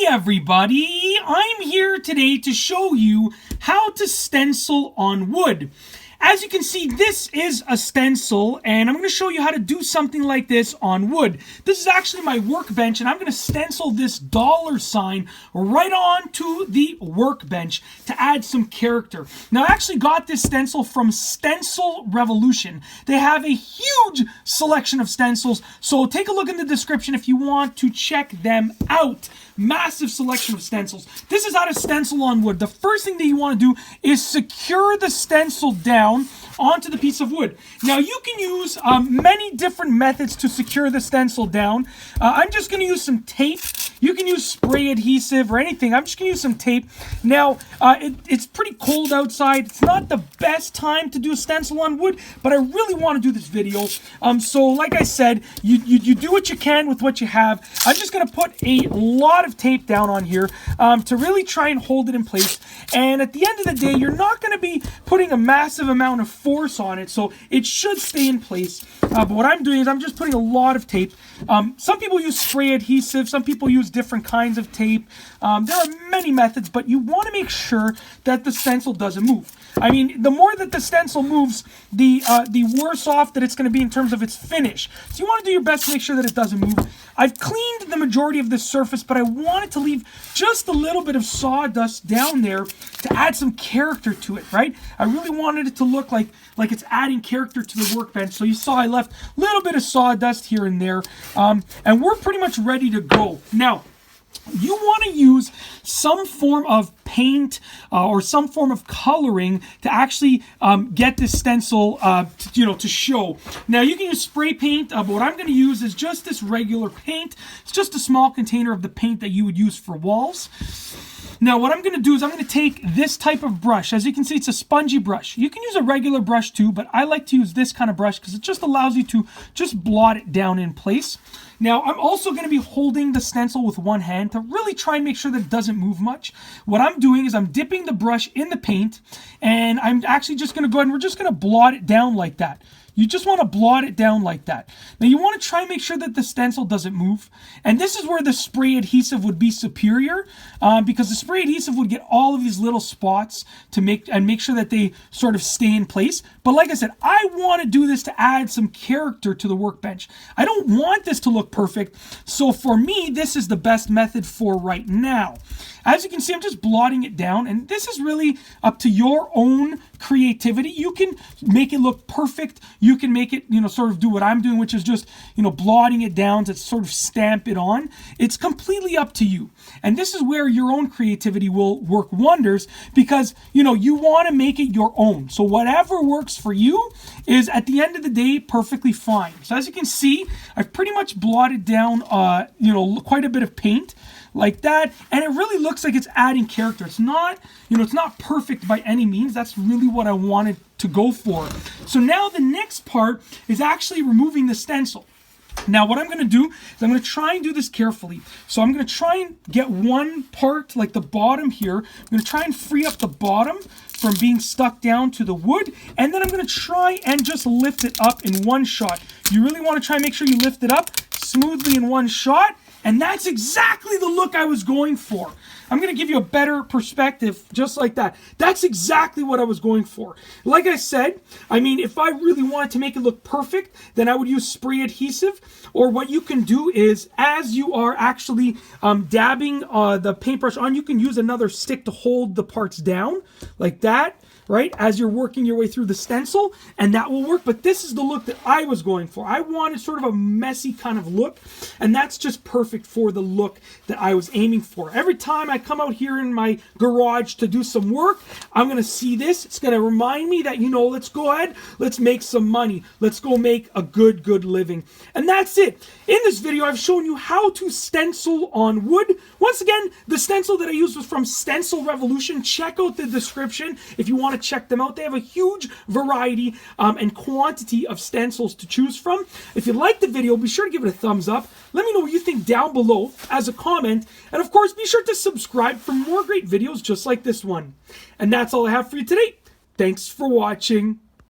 everybody, I'm here today to show you how to stencil on wood. As you can see, this is a stencil, and I'm going to show you how to do something like this on wood. This is actually my workbench, and I'm going to stencil this $ right onto the workbench to add some character. Now, I actually got this stencil from Stencil Revolution. They have a huge selection of stencils, so take a look in the description if you want to check them out. Massive selection of stencils. This is how to stencil on wood. The first thing that you want to do is secure the stencil down onto the piece of wood. Now you can use many different methods to secure the stencil down. I'm just going to use some tape. You can use spray adhesive or anything. I'm just going to use some tape. Now, it's pretty cold outside. It's not the best time to do a stencil on wood, but I really want to do this video. So like I said, you do what you can with what you have. I'm just going to put a lot of tape down on here to really try and hold it in place. And at the end of the day, you're not going to be putting a massive amount of force on it, so it should stay in place. But what I'm doing is I'm just putting a lot of tape. Some people use spray adhesive, some people use different kinds of tape. There are many methods, but you want to make sure that the stencil doesn't move. I mean, the more that the stencil moves, the worse off that it's going to be in terms of its finish. So you want to do your best to make sure that it doesn't move. I've cleaned the majority of this surface, but I wanted to leave just a little bit of sawdust down there to add some character to it, right? I really wanted it to look like it's adding character to the workbench. So you saw I left a little bit of sawdust here and there, and we're pretty much ready to go. Now, you want to use some form of paint or some form of coloring to actually get this stencil to show. Now you can use spray paint, but what I'm going to use is just this regular paint. It's just a small container of the paint that you would use for walls. Now what I'm going to do is I'm going to take this type of brush. As you can see, it's a spongy brush. You can use a regular brush too, but I like to use this kind of brush because it just allows you to just blot it down in place. Now I'm also going to be holding the stencil with one hand to really try and make sure that it doesn't move much. What I'm doing is I'm dipping the brush in the paint, and I'm actually just going to go ahead and we're just going to blot it down like that. You just want to blot it down like that. Now you want to try and make sure that the stencil doesn't move. And this is where the spray adhesive would be superior, because the spray adhesive would get all of these little spots to make sure that they sort of stay in place. But like I said, I want to do this to add some character to the workbench. I don't want this to look perfect. So for me, this is the best method for right now. As you can see, I'm just blotting it down, and this is really up to your own creativity. You can make it look perfect. You can make it, sort of do what I'm doing, which is just, blotting it down to sort of stamp it on. It's completely up to you. And this is where your own creativity will work wonders because, you want to make it your own. So whatever works for you is, at the end of the day, perfectly fine. So as you can see, I've pretty much blotted down, quite a bit of paint like that, and it really looks like it's adding character. It's not, it's not perfect by any means. That's really what I wanted to go for. So now the next part is actually removing the stencil. Now what I'm going to do is I'm going to try and do this carefully. So I'm going to try and get one part, like the bottom here. I'm going to try and free up the bottom from being stuck down to the wood, and then I'm going to try and just lift it up in one shot. You really want to try and make sure you lift it up smoothly in one shot. And that's exactly the look I was going for. I'm going to give you a better perspective just like that. That's exactly what I was going for. Like I said, I mean, if I really wanted to make it look perfect, then I would use spray adhesive. Or what you can do is, as you are actually dabbing the paintbrush on, you can use another stick to hold the parts down like that, right, as you're working your way through the stencil, and that will work. But this is the look that I was going for. I wanted sort of a messy kind of look, and that's just perfect for the look that I was aiming for. Every time I come out here in my garage to do some work, I'm going to see this. It's going to remind me that, let's go ahead, let's make some money. Let's go make a good living. And that's it. In this video, I've shown you how to stencil on wood. Once again, the stencil that I used was from Stencil Revolution. Check out the description if you want to check them out. They have a huge variety and quantity of stencils to choose from. If you liked the video, be sure to give it a thumbs up. Let me know what you think down below as a comment. And of course, be sure to subscribe for more great videos just like this one. And that's all I have for you today. Thanks for watching.